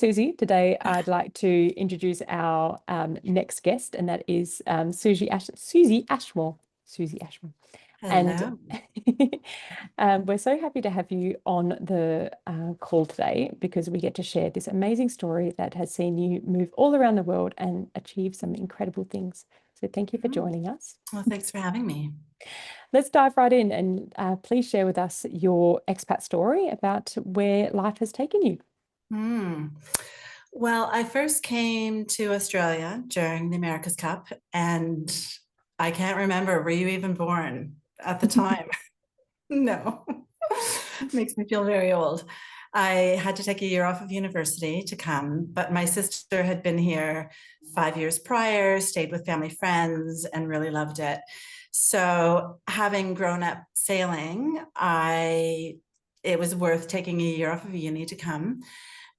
Susie. Today, I'd like to introduce our next guest, and that is Susie Ashmore. Susie Ashmore. And Hello. we're so happy to have you on the call today because we get to share this amazing story that has seen you move all around the world and achieve some incredible things. So thank you for joining us. Well, thanks for having me. Let's dive right in and please share with us your expat story about where life has taken you. Well, I first came to Australia during the America's Cup, and I can't remember, were you even born at the time? No. Makes me feel very old. I had to take a year off of university to come, but my sister had been here 5 years prior, stayed with family friends, and really loved it. So having grown up sailing, it was worth taking a year off of uni to come.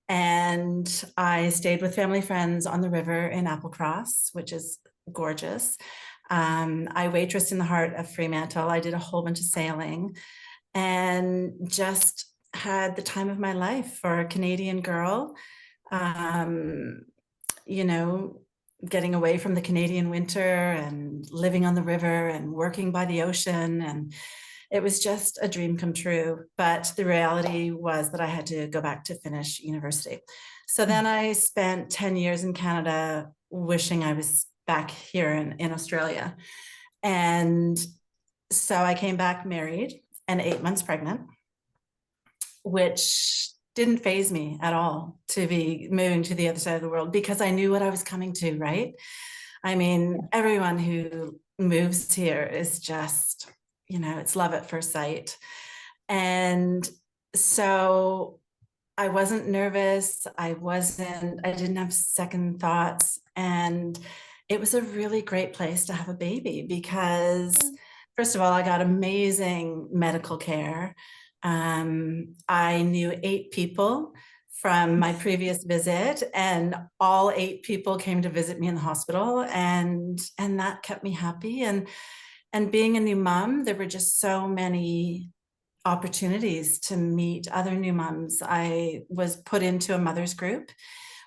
And I stayed with family friends on the river in Applecross, which is gorgeous. I waitressed in the heart of Fremantle. I did a whole bunch of sailing and just had the time of my life for a Canadian girl. You know, getting away from the Canadian winter and living on the river and working by the ocean. And it was just a dream come true. But the reality was that I had to go back to finish university. So then I spent 10 years in Canada wishing I was back here in Australia. And so I came back married and 8 months pregnant, which didn't faze me at all to be moving to the other side of the world because I knew what I was coming to, right? I mean, everyone who moves here is just, it's love at first sight. And so I wasn't nervous. I didn't have second thoughts. And it was a really great place to have a baby because, first of all, I got amazing medical care. I knew 8 people from my previous visit, and all 8 people came to visit me in the hospital, and that kept me happy. And being a new mom, there were just so many opportunities to meet other new moms. I was put into a mother's group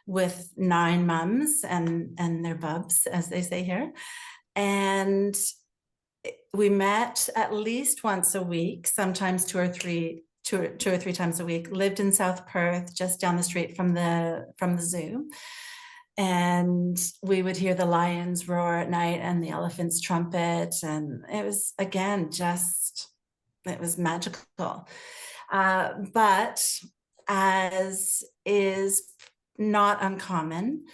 with 9 moms and their bubs, as they say here. And we met at least once a week, sometimes two or three times a week. Lived in South Perth, just down the street from the zoo. And we would hear the lions roar at night and the elephants trumpet. And it was, again, it was magical. But as is not uncommon,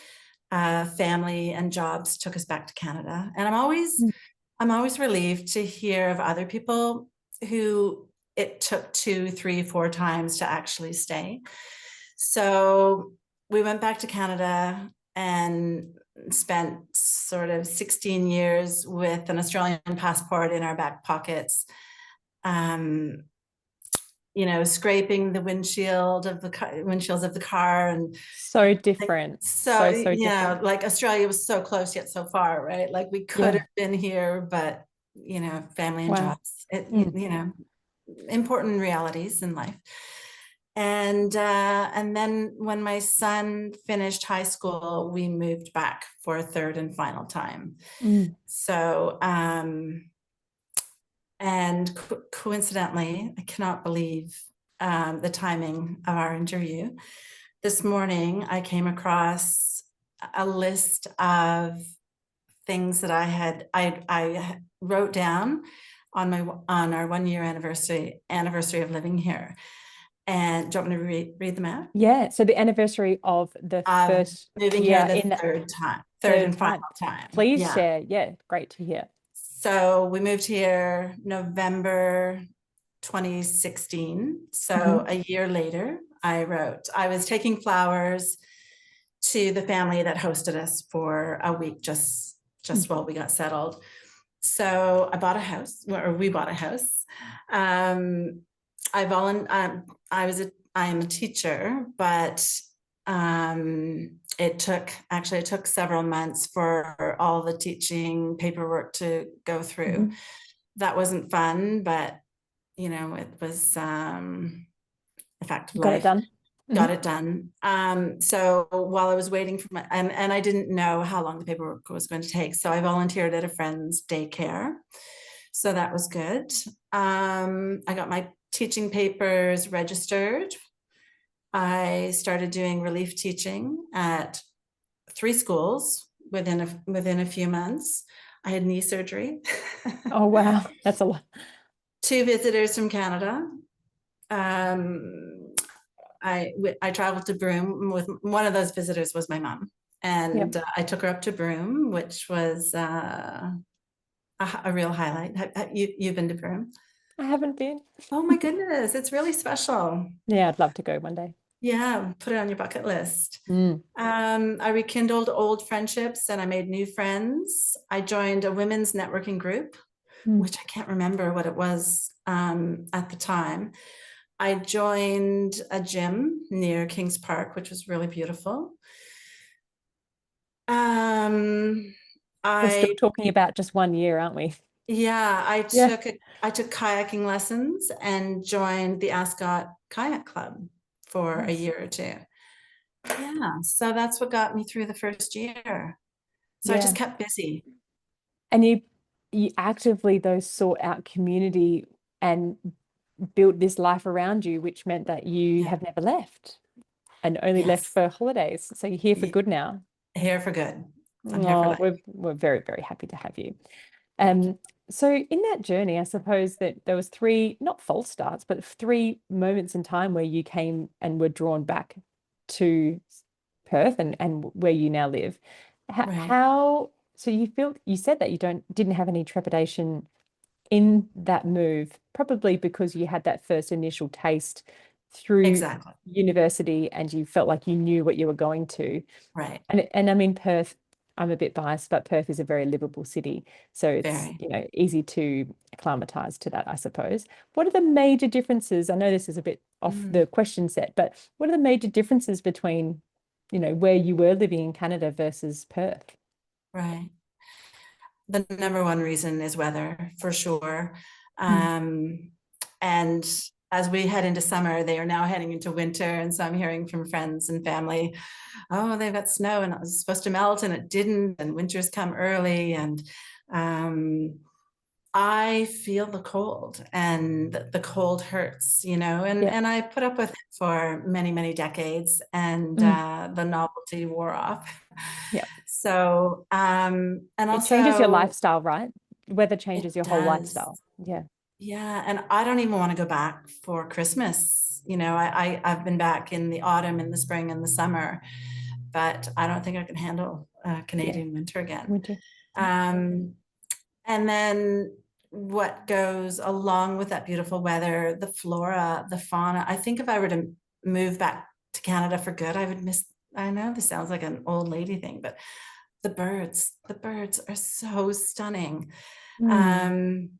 family and jobs took us back to Canada. And I'm always relieved to hear of other people who it took 2, 3, 4 times to actually stay. So we went back to Canada and spent sort of 16 years with an Australian passport in our back pockets, scraping the windshields of the car. And so different. So different. like Australia was so close yet so far, right? Like we could have been here, but family and jobs, important realities in life. And then when my son finished high school, we moved back for a third and final time. So and coincidentally, I cannot believe the timing of our interview. This morning, I came across a list of things that I wrote down on our 1-year anniversary of living here. And do you want me to read them out? Yeah. So the anniversary of the first moving year here the third and final time. Please share. Yeah, great to hear. So we moved here November 2016. So a year later, I was taking flowers to the family that hosted us for a week just while we got settled. So we bought a house. I am a teacher, but it took several months for all the teaching paperwork to go through. That wasn't fun, but it was a fact of life. Got it done. got Mhm. it done. So while I was waiting for my, and I didn't know how long the paperwork was going to take. So I volunteered at a friend's daycare. So that was good. I got my teaching papers registered. I started doing relief teaching at 3 schools within a few months. I had knee surgery. Oh, wow. That's a lot. 2 visitors from Canada. Um, I traveled to Broome with one of those visitors was my mom, Yep. and I took her up to Broome, which was a real highlight. You've been to Broome? I haven't been. Oh my goodness, it's really special. Yeah, I'd love to go one day. Yeah, put it on your bucket list. Mm. I rekindled old friendships and I made new friends. I joined a women's networking group, Mm. which I can't remember what it was at the time. I joined a gym near Kings Park, which was really beautiful. Um, We're still I talking about just 1 year, aren't we? yeah, Yeah. I took kayaking lessons and joined the Ascot Kayak Club for a Nice. year or two. Yeah, so that's what got me through the first year. So I just Yeah. kept busy. And you actively though sought out community and built this life around you, which meant that you Yeah. have never left and only left Yes. for holidays. So you're here for good now. Here for good. I'm here for Oh, life. we're very, very happy to have you. Thank you. Um, so in that journey, I suppose that there was three, not false starts, but three moments in time where you came and were drawn back to Perth and where you now live. Right. How, so you said that you didn't have any trepidation in that move, probably because you had that first initial taste through Exactly. university and you felt like you knew what you were going to. Right. And I mean, Perth, I'm a bit biased, but Perth is a very livable city. So it's, Very. easy to acclimatize to that, I suppose. What are the major differences? I know this is a bit off Mm, the question set, but what are the major differences between, where you were living in Canada versus Perth? right. The number one reason is weather, for sure. Mm. Um, and as we head into summer, they are now heading into winter. And so I'm hearing from friends and family, oh, they've got snow and it was supposed to melt and it didn't, and winter's come early. And um, I feel the cold and the cold hurts, Yeah. and I put up with it for many, many decades and Mm. the novelty wore off. Yeah. So, and It changes your also lifestyle, right? Weather it changes your whole does. lifestyle. Yeah. Yeah. And I don't even want to go back for Christmas. I've been back in the autumn, in the spring, and the summer, but I don't think I can handle Yeah. Canadian winter again. Winter. Yeah. Um, And then what goes along with that beautiful weather, the flora, the fauna. I think if I were to move back to Canada for good, I would miss, I know this sounds like an old lady thing, but the birds are so stunning. Mm. Um,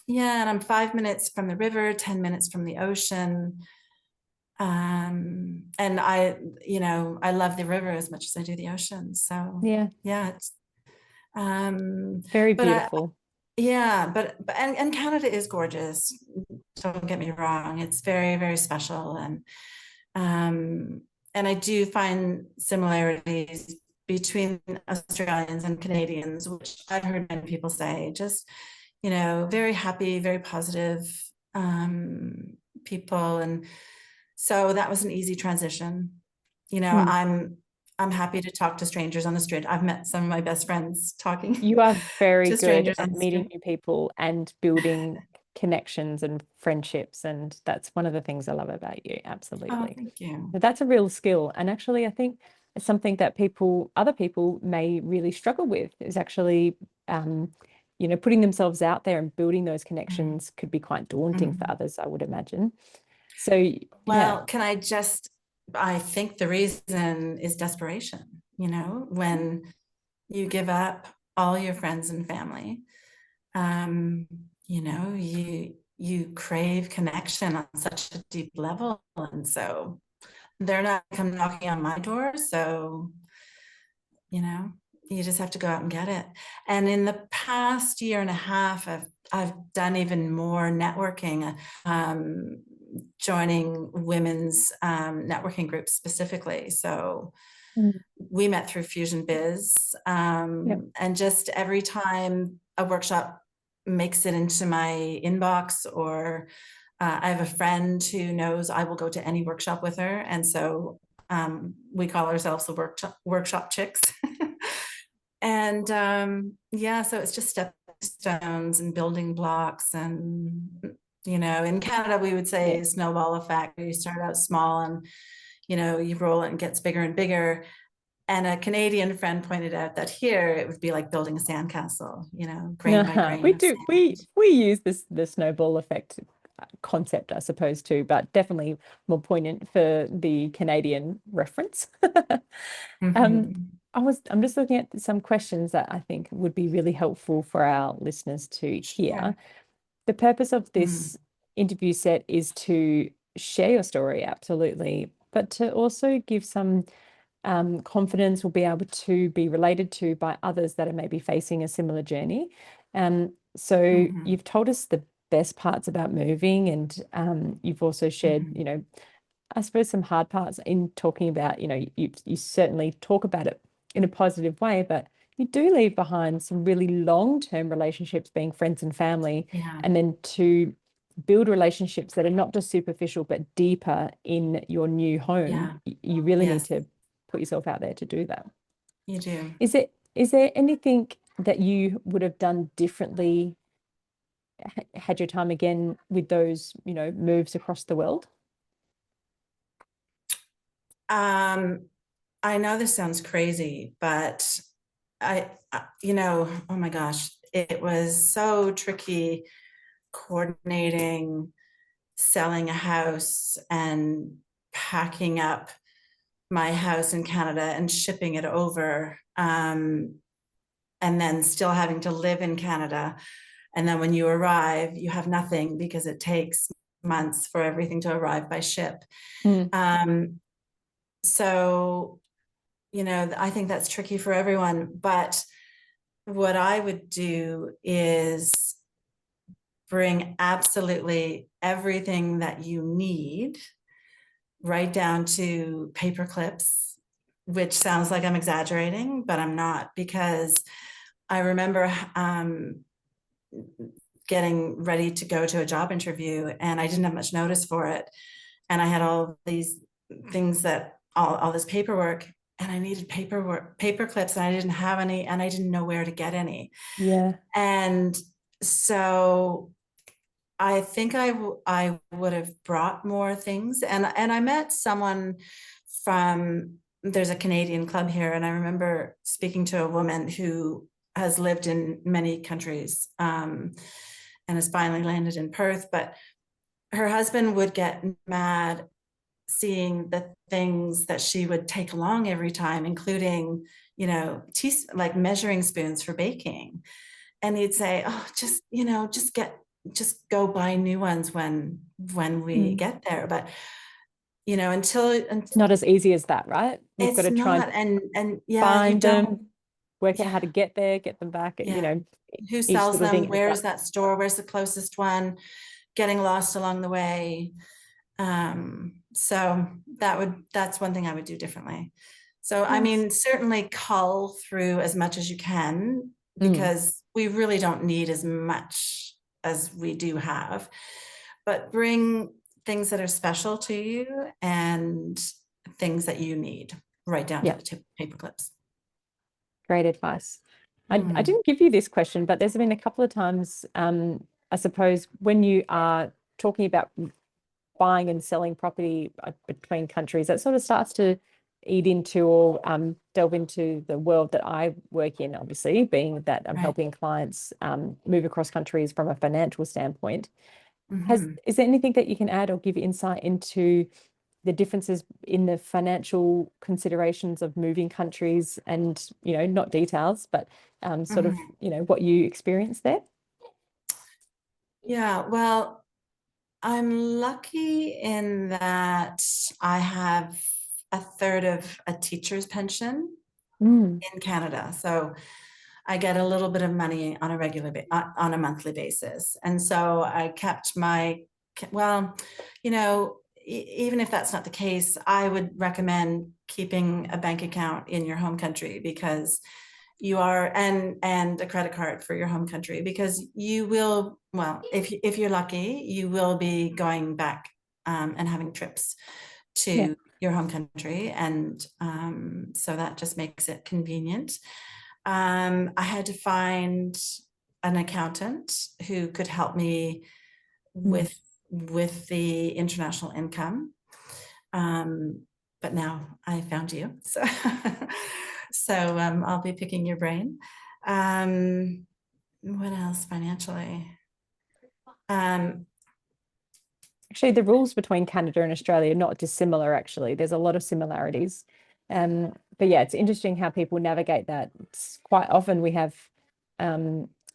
yeah, and I'm 5 minutes from the river, 10 minutes from the ocean. And I love the river as much as I do the ocean. So Yeah. yeah, um, Very but beautiful. yeah, and Canada is gorgeous. Don't get me wrong. It's very, very special. Um, and I do find similarities between Australians and Canadians, which I've heard many people say, just, very happy, very positive people. And so that was an easy transition. You know, Mm. I'm I'm happy to talk to strangers on the street. I've met some of my best friends talking You are very to good strangers on at the meeting street. new people and building connections and friendships. And that's one of the things I love about you. Oh, Absolutely. thank you. But that's a real skill. And actually, I think it's something that other people may really struggle with is actually, putting themselves out there and building those Mm, connections could be quite daunting for mm. others, I would imagine. So, yeah. Well, I think the reason is desperation, when you give up all your friends and family, um, you crave connection on such a deep level. And so they're not come knocking on my door. So, you know, you just have to go out and get it. And in the past year and a half, I've done even more networking. joining women's networking groups specifically. So Mm. we met through Fusion Biz, Yep. and just every time a workshop makes it into my inbox, or I have a friend who knows I will go to any workshop with her, and so we call ourselves the workshop chicks. And yeah, so it's just stepping stones and building blocks. And in Canada we would Yeah. say snowball effect. You start out small, and you roll it and it gets bigger and bigger. And a Canadian friend pointed out that here it would be like building a sandcastle, grain by No, grain we of do. sand. We use this the snowball effect concept, I suppose, too, but definitely more poignant for the Canadian reference. Um, Mm-hmm. I'm just looking at some questions that I think would be really helpful for our listeners to hear. Sure. The purpose of Mm. this interview set is to share your story, absolutely, but to also give some confidence will be able to be related to by others that are maybe facing a similar journey. So Mm-hmm. you've told us the best parts about moving, and you've also shared, Mm-hmm. I suppose some hard parts in talking about, you certainly talk about it in a positive way, but you do leave behind some really long-term relationships, being friends and family, Yeah. and then to build relationships that are not just superficial but deeper in your new home. Yeah. You really need Yes, to put yourself out there to do that. you do. Is there anything that you would have done differently had your time again with those, moves across the world? Um, I know this sounds crazy, but oh my gosh, it was so tricky coordinating selling a house and packing up my house in Canada and shipping it over, and then still having to live in Canada. And then when you arrive, you have nothing because it takes months for everything to arrive by ship. Mm, Um, so, I think that's tricky for everyone. But what I would do is bring absolutely everything that you need, right down to paper clips, which sounds like I'm exaggerating, but I'm not, because I remember getting ready to go to a job interview and I didn't have much notice for it. And I had all these things all this paperwork, and I needed paper clips, and I didn't have any, and I didn't know where to get any. yeah. And so I think I would have brought more things. And I met someone there's a Canadian club here, and I remember speaking to a woman who has lived in many countries, and has finally landed in Perth. But her husband would get mad seeing the things that she would take along every time, including, like measuring spoons for baking. And he'd say, "Oh, just go buy new ones when we Mm. get there." But until It's not as easy as that, right? You've got it's to try and not, and yeah, you find don't. them, work out how Yeah, to get there, get them back, yeah. Who each sells little thing them? adds Where is up. that store? Where's the closest one? Getting lost along the way. So that's one thing I would do differently. So I Nice. mean, certainly cull through as much as you can, Mm, because we really don't need as much as we do have, but bring things that are special to you and things that you need, right down to yeah, the paper clips. great advice. I Mm, didn't give you this question, but there's been a couple of times, I suppose, when you are talking about buying and selling property between countries, that sort of starts to eat into or delve into the world that I work in, obviously, being that I'm right. helping clients move across countries from a financial standpoint. Hmm. Is there anything that you can add or give insight into the differences in the financial considerations of moving countries and, not details, but sort of, Hmm. what you experienced there? Yeah, well, I'm lucky in that I have a third of a teacher's pension Mm, in Canada. So I get a little bit of money on a on a monthly basis. And so I kept my well, even if that's not the case, I would recommend keeping a bank account in your home country because you are and a credit card for your home country because you will, well, if you're lucky, you will be going back and having trips Yeah. to your home country, and so that just makes it convenient. I had to find an accountant who could help me Mm. with the international income. But now I found you, so I'll be picking your brain. What else financially? Um, Actually, the rules between Canada and Australia are not dissimilar, actually. There's a lot of similarities. But yeah, it's interesting how people navigate that. It's quite often we have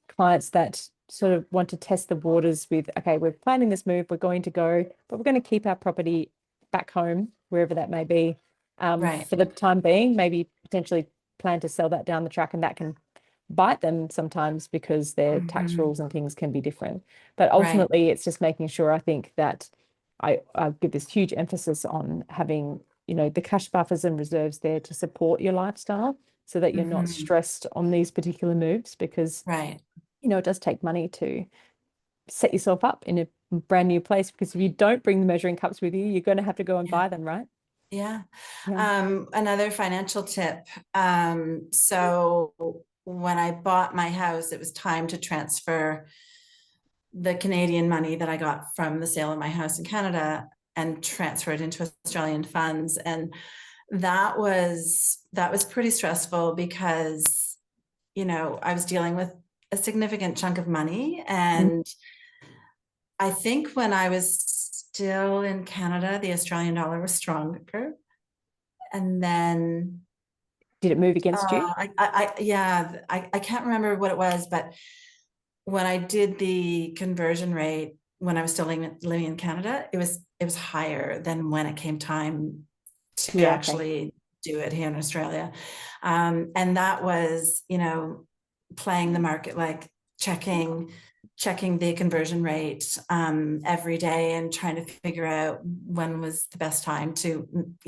clients that sort of want to test the waters with, okay, we're planning this move, we're going to go, but we're going to keep our property back home, wherever that may be, right. for the time being, maybe potentially plan to sell that down the track, and that can bite them sometimes because their tax Mhm. rules and things can be different. But Right. ultimately, it's just making sure, I think, that I give this huge emphasis on having, the cash buffers and reserves there to support your lifestyle so that you're not Mhm. stressed on these particular moves because, Right. it does take money to set yourself up in a brand new place because if you don't bring the measuring cups with you, you're going to have to go and Yeah. buy them, right? Yeah. Yeah. Another financial tip. So when I bought my house, it was time to transfer the Canadian money that I got from the sale of my house in Canada and transfer it into Australian funds. And that was pretty stressful because, I was dealing with a significant chunk of money. Mm. And I think when I was still in Canada, the Australian dollar was stronger. And then Did it move against you? yeah, I can't remember what it was, but when I did the conversion rate when I was still living in Canada, it was higher than when it came time to Yeah, okay. actually do it here in Australia. And that was, playing the market, like checking checking the conversion rate every day and trying to figure out when was the best time to,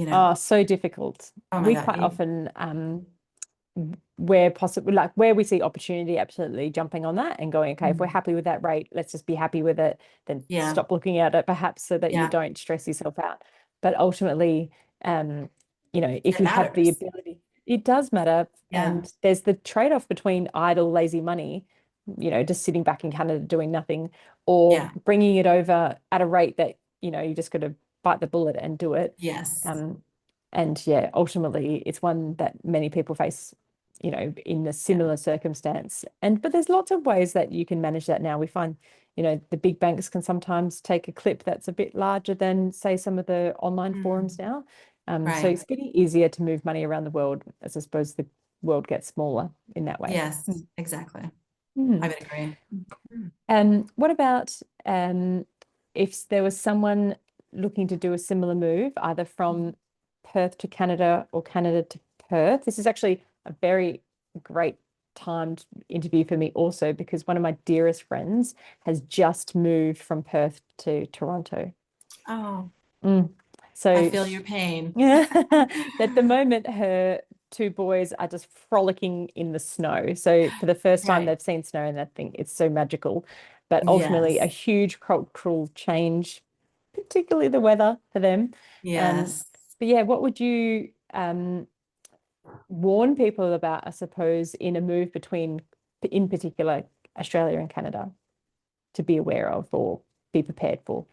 Oh, so difficult. oh my We God, quite often where possible, like where we see opportunity, absolutely jumping on that and going, okay, if we're happy with that rate, let's just be happy with it, then yeah, stop looking at it perhaps so that you yeah, don't stress yourself out. But ultimately, um, if it you have the matters. ability, it does matter. Yeah, And there's the trade-off between idle, lazy money, just sitting back in Canada doing nothing, or yeah, bringing it over at a rate that, you just got to bite the bullet and do it. yes. Um, and yeah, ultimately, it's one that many people face, in a Yeah. similar circumstance. But there's lots of ways that you can manage that now. We find, the big banks can sometimes take a clip that's a bit larger than, say, some of the online forums Mm, now. So right. it's getting easier to move money around the world as I suppose the world gets smaller in that way. Yes, exactly. I Mm. would agree. Mm. What about if there was someone looking to do a similar move, either from Perth to Canada or Canada to Perth? This is actually a very great timed interview for me also because one of my dearest friends has just moved from Perth to Toronto. Oh, Mm. I So feel your pain. yeah, at the moment, her two boys are just frolicking in the snow. So for the first time, Right. they've seen snow, and I think it's so magical. But ultimately, a Yes. huge cultural change, particularly the weather for them. Um, Yes. but yeah, what would you warn people about, I suppose, in a move between, in particular, Australia and Canada to be aware of or be prepared for?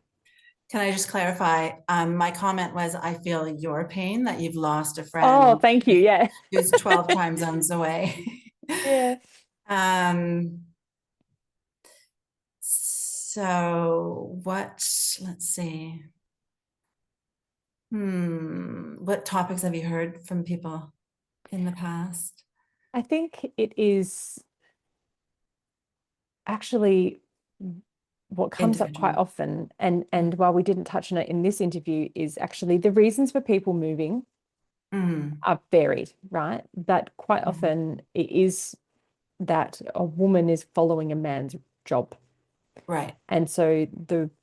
Can I just clarify? My comment was, I feel your pain that you've lost a Oh, friend thank you. Yeah. who's 12 time zones away. Yeah. Um, so let's see. What topics have you heard from people in the past? I think it is actually what comes up quite Individual. often, and while we didn't touch on it in this interview, is actually the reasons for people moving Mm, are varied, right? But quite mhm. often it is that a woman is following a man's job. Right. And so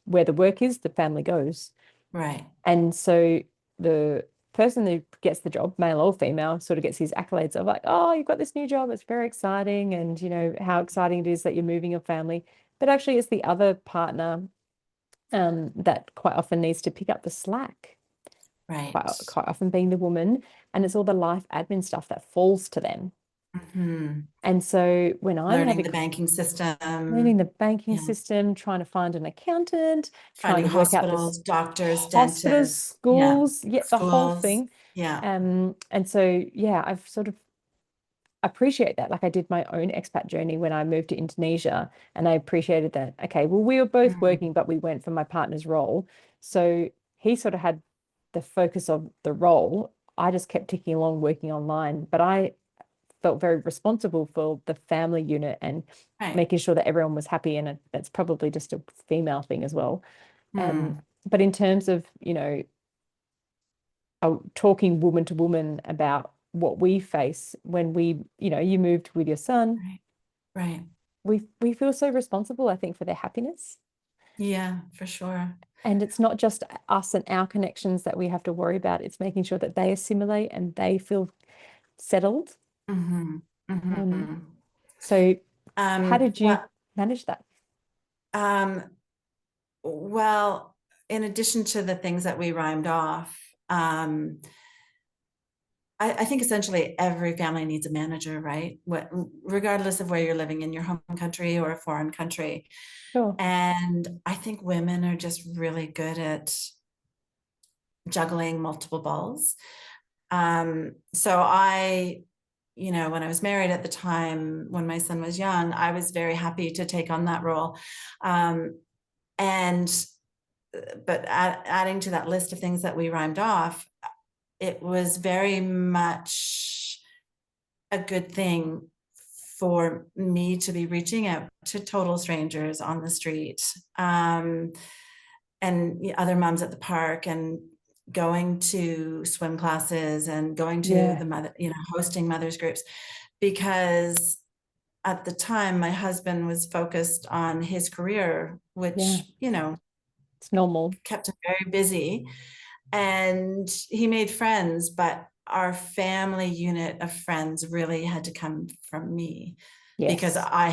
where the work is, the family goes. Right. And so the person who gets the job, male or female, sort of gets these accolades of like, oh, you've got this new job, it's very exciting, and you know how exciting it is that you're moving your family. But actually, it's the other partner that quite often needs to pick up the slack, Right. quite often being the woman, and it's all the life admin stuff that falls to them. Hmm. And so when I'm Learning having the banking learning system. the banking Yeah. system, trying to find an accountant, trying Finding to work out this hospitals, doctors, hospitals, dentists. Yeah. schools, yeah, the whole Schools. thing. Yeah. And so yeah, I've sort of appreciate that. Like I did my own expat journey when I moved to Indonesia, and I appreciated that. Okay, well, we were both Mm. working, but we went for my partner's role. So he sort of had the focus of the role. I just kept ticking along working online, but I felt very responsible for the family unit and Right. making sure that everyone was happy. And that's probably just a female thing as well. Um, Mm. but in terms of, you know, talking woman to woman about what we face when we, you know, you moved with your son, Right. Right. we feel so responsible, I think, for their happiness. Yeah, for sure. And it's not just us and our connections that we have to worry about. It's making sure that they assimilate and they feel settled. Hmm. Um, Hmm. so how did you Well, manage that? um, well, in addition to the things that we rhymed off, I think essentially every family needs a manager, right? Regardless of where you're living in your home country or a foreign country. Sure. And I think women are just really good at juggling multiple balls. So when I was married at the time, when my son was young, I was very happy to take on that role. Um, and but adding to that list of things that we rhymed off, it was very much a good thing for me to be reaching out to total strangers on the street, and other moms at the park, and going to swim classes and going to Yeah. the mother, hosting mothers groups, because at the time my husband was focused on his career, Yeah. which, It's normal. kept him very busy, and he made friends, but our family unit of friends really had to come from me because Yes. I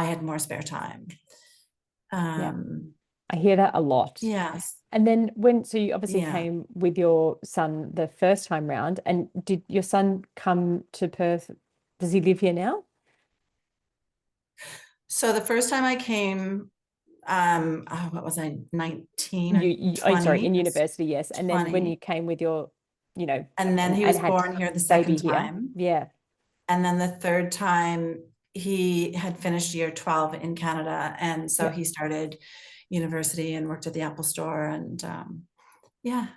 had more spare time. Yeah. Um, I hear that a lot. yes. And then so you obviously Yeah. came with your son the first time round, and did your son come to Perth? Does he live here now? So the first time I came, what was I, 19 or Oh, sorry, 20? in university, yes. And then when you 20. came with your, you know, And then he and was had born here the baby second here. time. Yeah. And then the third time he had finished year 12 in Canada. And so Yeah. he started university and worked at the Apple Store. And yeah,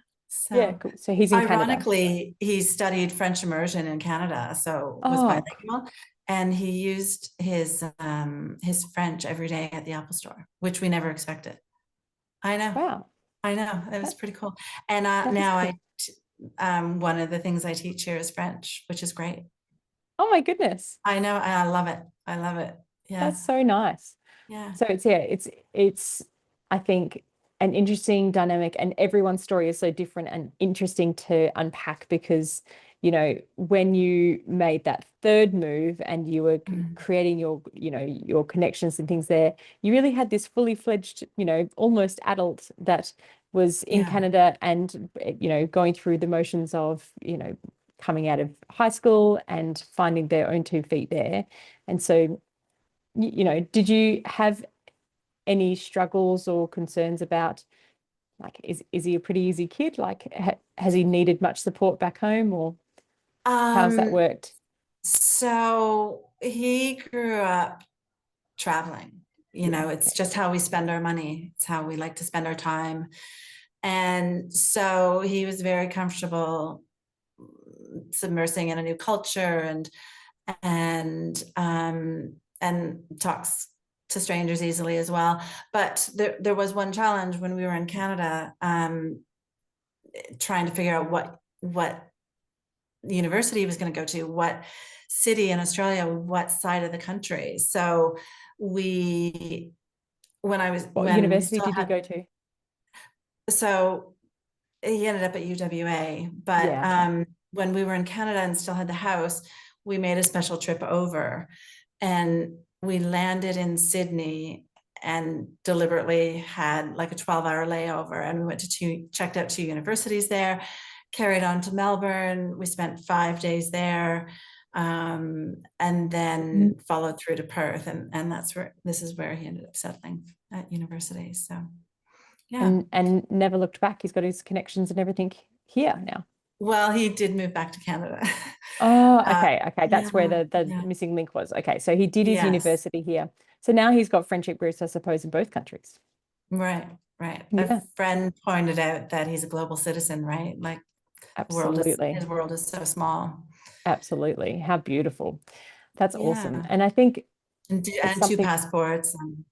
Yeah, so cool. So he's in Canada. ironically, he studied French immersion in Canada, so was Oh, bilingual. And he used his French every day at the Apple Store, which we never expected. I know, wow. I know, it was That pretty cool. And that is now cool. one of the things I teach here is French, which is great. Oh my goodness. I know, and I love it. I love it. Yeah, That's so nice. yeah. So it's I think an interesting dynamic, and everyone's story is so different and interesting to unpack because, you know, when you made that third move and you were Mm. creating your, you know, your connections and things there, you really had this fully fledged, you know, almost adult that was in Yeah, Canada and, you know, going through the motions of, you know, coming out of high school and finding their own 2 feet there. And so, you know, did you have any struggles or concerns about like is he a pretty easy kid? Like has he needed much support back home, or how's that um worked? so he grew up traveling. Yeah, It's okay. just how we spend our money. It's how we like to spend our time. And so he was very comfortable submersing in a new culture, and talks to strangers easily as well. But there was one challenge when we were in Canada, trying to figure out what university he was going to go to, what city in Australia, what side of the country. So we What when we university still did you had, go to? so he ended up at UWA, but Yeah, okay. when we were in Canada and still had the house, we made a special trip over, and we landed in Sydney and deliberately had like a 12-hour layover, and we went to checked out two universities there, carried on to Melbourne. We spent 5 days there, and Mm. then followed through to Perth, and this is where he ended up settling at university. So yeah. And never looked back. He's got his connections and everything here now. Well, he did move back to Canada. Oh, uh, okay, okay. That's where yeah, the yeah, missing link was. Okay, so he did his yes, university here. So now he's got friendship groups, I suppose, in both countries. right, right. A Yeah, friend pointed out that he's a global citizen, right? Like absolutely. his world is so small. Absolutely. How beautiful. That's awesome. Yeah, And I think it's and two something, passports, and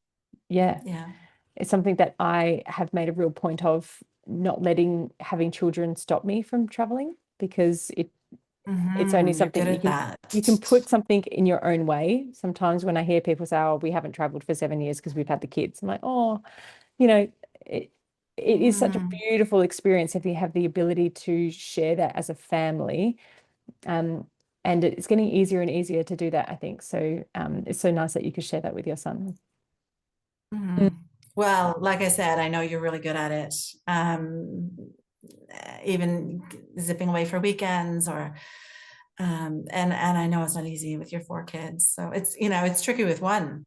yeah, yeah. it's something that I have made a real point of not letting having children stop me from traveling because it's only You're something good at that. you can put something in your own way. Sometimes when I hear people say, "Oh, we haven't traveled for 7 years because we've had the kids," I'm like, "Oh, you know, it it is such a Mhm, beautiful experience if you have the ability to share that as a family." Um, and it's getting easier and easier to do that, I think. So it's so nice that you could share that with your son. Mm. mhm. Well, like I said, I know you're really good at it. Even zipping away for weekends, or and I know it's not easy with your four kids. So it's tricky with one.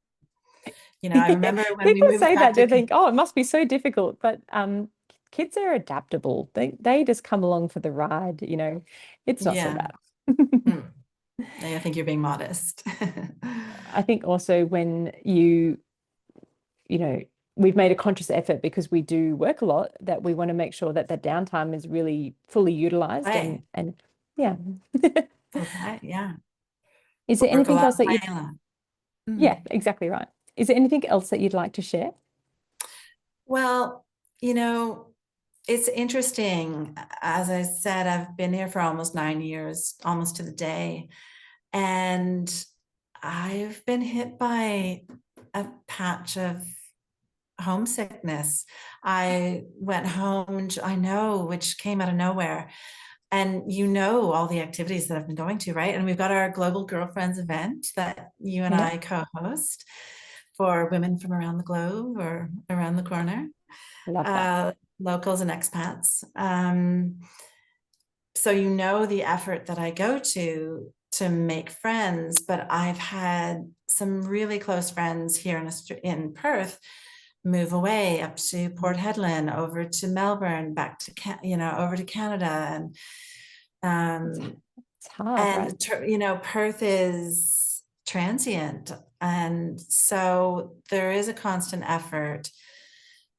I remember when we People moved say back that to they think, "Oh, it must be so difficult," but kids are adaptable. They just come along for the ride. It's not so yeah. bad. Mm. I think you're being modest. I think also when you know, we've made a conscious effort because we do work a lot that we want to make sure that the downtime is really fully utilized Right. and yeah. Okay. Yeah. Is there Work a anything lot, else that play you'd, a lot. yeah, Mm. exactly right. Is there anything else that you'd like to share? Well, you know, it's interesting. As I said, I've been here for almost 9 years, almost to the day. And I've been hit by a patch of homesickness. I went home, I know, which came out of nowhere. And all the activities that I've been going to, right? And we've got our Global Girlfriends event that you and Yeah, I co-host for women from around the globe or around the corner, love that. uh, locals and expats. So the effort that I go to make friends, but I've had some really close friends here in Perth move away up to Port Hedland, over to Melbourne, back to over to Canada, It's um, it's hard, right? and Perth is transient, and so there is a constant effort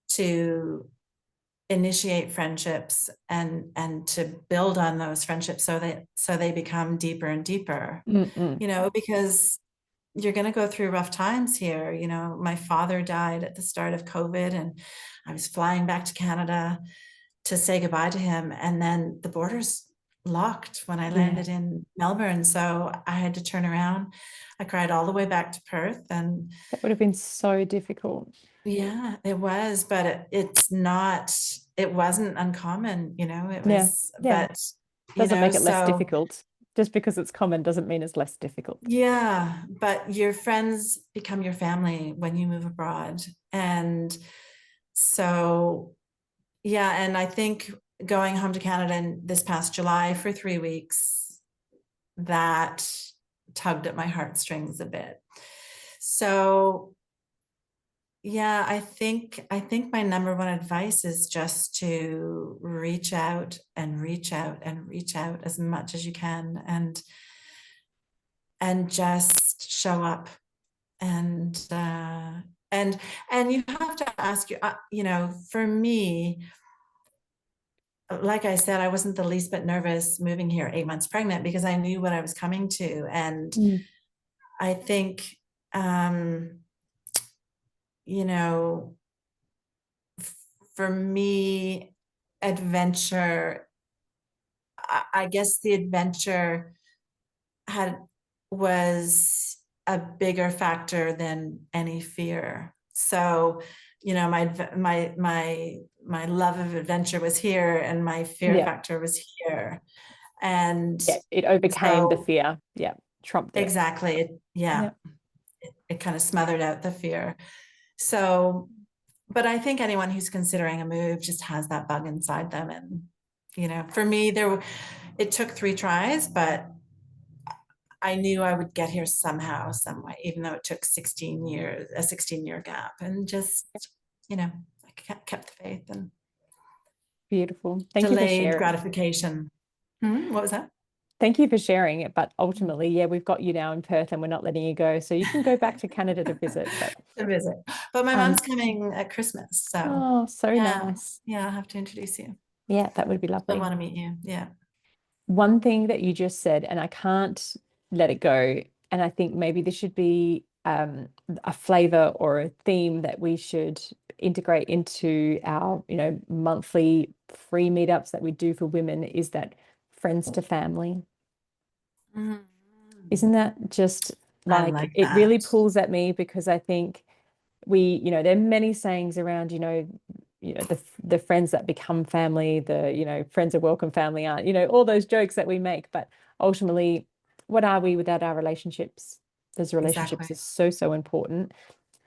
to initiate friendships and to build on those friendships so they become deeper and deeper, Mm-mm. because you're going to go through rough times here. My father died at the start of COVID, and I was flying back to Canada to say goodbye to him, and then the borders locked when I Yeah, landed in Melbourne, so I had to turn around. I cried all the way back to Perth, and that would have been so difficult. yeah, it was, but it wasn't uncommon, it Yeah, was, yeah. but, Doesn't make it less so difficult. Just because it's common doesn't mean it's less difficult. yeah, but your friends become your family when you move abroad. And so, yeah, and I think going home to Canada in this past July for 3 weeks, that tugged at my heartstrings a bit. So, yeah, I think my number one advice is just to reach out and reach out and reach out as much as you can, and just show up, and and you have to ask for me, like I said, I wasn't the least bit nervous moving here 8 months pregnant, because I knew what I was coming to. And Mm. I think, um you know for me, adventure, I guess the adventure had was a bigger factor than any fear. So, my love of adventure was here and my fear Yeah. factor was here. And Yeah. It overcame the so fear. Yeah. Trumped it. exactly, yeah, Yeah. it kind of smothered out the fear. So, but I think anyone who's considering a move just has that bug inside them. And, for me, it took 3 tries, but I knew I would get here somehow, some way, even though it took 16 years, a 16-year gap, and just, I kept the faith and Beautiful. Thank you for delayed sharing. gratification. What was that? Thank you for sharing it. But ultimately, yeah, we've got you now in Perth and we're not letting you go. So you can go back to Canada to visit. But To visit. But my mom's um, coming at Christmas. So oh, so yeah, nice. yeah, I'll have to introduce you. Yeah, that would be I lovely. want to meet you. Yeah. One thing that you just said, and I can't let it go, and I think maybe this should be a flavor or a theme that we should integrate into our, monthly free meetups that we do for women, is that friends to family. Mhm. Isn't that just I like like it really that. pulls at me because I think there are many sayings around, the friends that become family, friends are welcome, family aren't, all those jokes that we make. But ultimately, what are we without our relationships? Those relationships Exactly. are so, so important.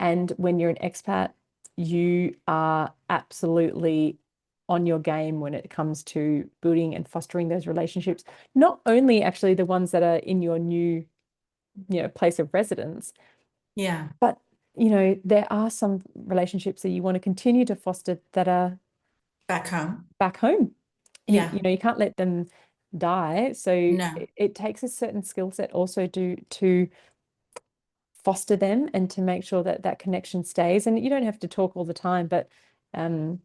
And when you're an expat, you are absolutely on your game when it comes to building and fostering those relationships. Not only actually the ones that are in your new, place of residence, Yeah. but there are some relationships that you want to continue to foster that are Back home. back home. Yeah. You can't let them die. So No. it takes a certain skill set also to foster them and to make sure that that connection stays. And you don't have to talk all the time, but um,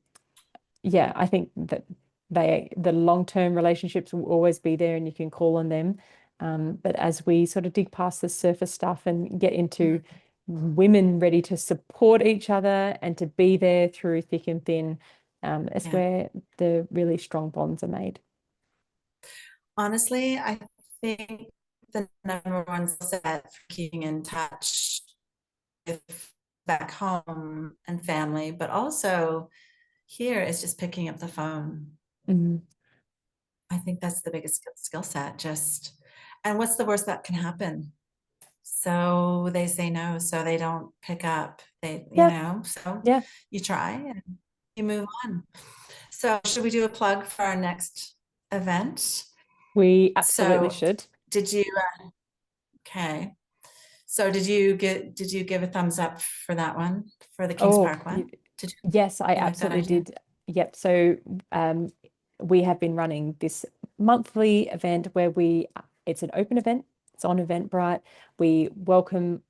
yeah, I think that the long-term relationships will always be there and you can call on them. But as we sort of dig past the surface stuff and get into Mhm. women ready to support each other and to be there through thick and thin, it's Yeah. where the really strong bonds are made. Honestly, I think the number one set for keeping in touch with back home and family, but also here is just picking up the phone. Mm. I think that's the biggest skill set. And what's the worst that can happen? So they say no, so they don't pick up. Yeah, So yeah, you try and you move on. So should we do a plug for our next event? we absolutely So should. did you, okay. So did you give a thumbs up for that one, for the Kings Oh, Park one? Did yes, I you like that absolutely idea? did. Yep. So um, we have been running this monthly event where it's an open event. It's on Eventbrite. We welcome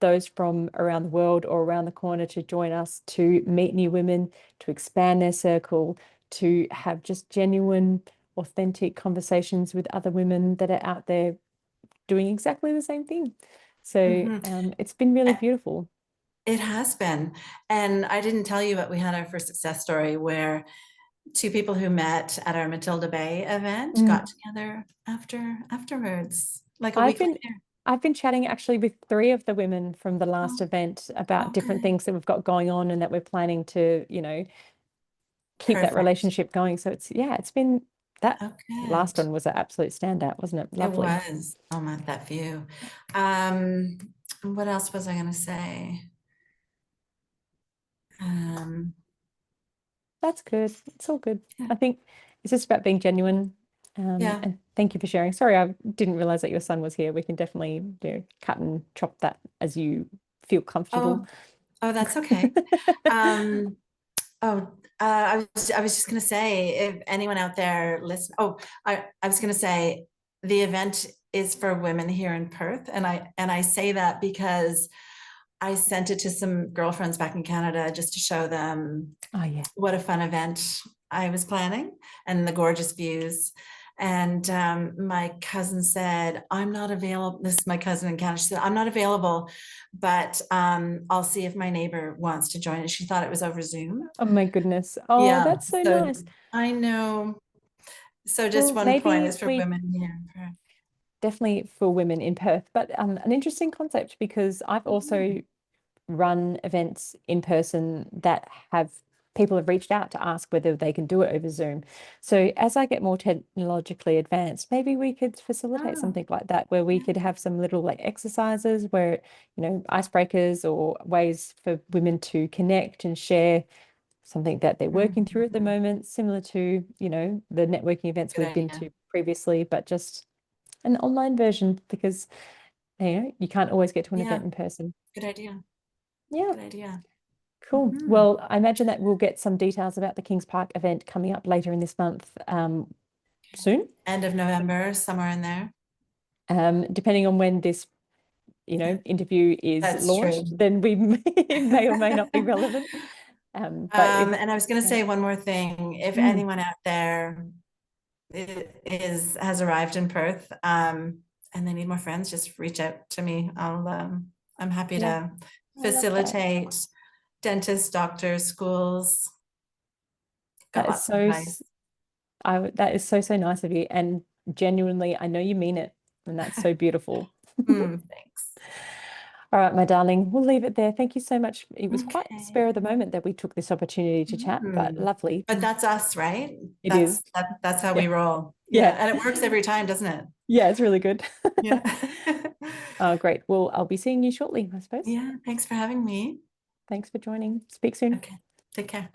those from around the world or around the corner to join us to meet new women, to expand their circle, to have just genuine, authentic conversations with other women that are out there doing exactly the same thing. So Mhm. it's been really beautiful. It has been. And I didn't tell you, but we had our first success story where two people who met at our Matilda Bay event got Mm. together afterwards, like a I've week been later. I've been chatting actually with three of the women from the last Oh, event about different okay. things that we've got going on and that we're planning to, keep that Perfect. relationship going. So it's been that Oh, last good. one was an absolute standout, wasn't it? It Lovely. was. Oh my, that view. Um, what else was I going to say? Um, That's good. It's all good. yeah, I think it's just about being genuine. yeah. And thank you for sharing. Sorry, I didn't realize that your son was here. We can definitely cut and chop that as you feel comfortable. Oh, oh, that's okay. Um, Oh, I was just going to say, if anyone out there listen, I was going to say the event is for women here in Perth, and I say that because I sent it to some girlfriends back in Canada just to show them Oh yeah. what a fun event I was planning and the gorgeous views. And my cousin said, I'm not available. This is my cousin in Canada. She said, I'm not available, but I'll see if my neighbor wants to join. And she thought it was over Zoom. Oh my goodness. Oh, Yeah. that's so So nice. I know. So just Well, one point maybe is for we women here. definitely for women in Perth, but an interesting concept because I've also run events in person that people have reached out to ask whether they can do it over Zoom. So as I get more technologically advanced, maybe we could facilitate Oh, something like that where we yeah, could have some little like exercises where, icebreakers or ways for women to connect and share something that they're working through at the mhm. moment, similar to, the networking events Good we've been idea. to previously, but just an online version because, you can't always get to an Yeah, event in person. good idea. Yeah. Good idea. Cool. Mhm. Well, I imagine that we'll get some details about the Kings Park event coming up later in this month, soon. End of November, somewhere in there. Depending on when this, interview is That's launched, true. then we may or may not be relevant. But if And I was going to yeah. say one more thing. If Mm, anyone out there has arrived in Perth, and they need more friends, just reach out to me. I'm happy yeah, to I love that. facilitate dentists, doctors, schools. Got That is lots of so, advice. that is so, so nice of you. And genuinely, I know you mean it. And that's so beautiful. Thanks. All right, my darling, we'll leave it there. Thank you so much. It was quite spare of Okay. the moment that we took this opportunity to chat, but Mm. lovely. But that's us, right? It is. That's how Yeah. we roll. Yeah, Yeah. and it works every time, doesn't it? Yeah, it's really good. Yeah. Oh, great. Well, I'll be seeing you shortly, I suppose. Yeah, thanks for having me. Thanks for joining. Speak soon. Okay, take care.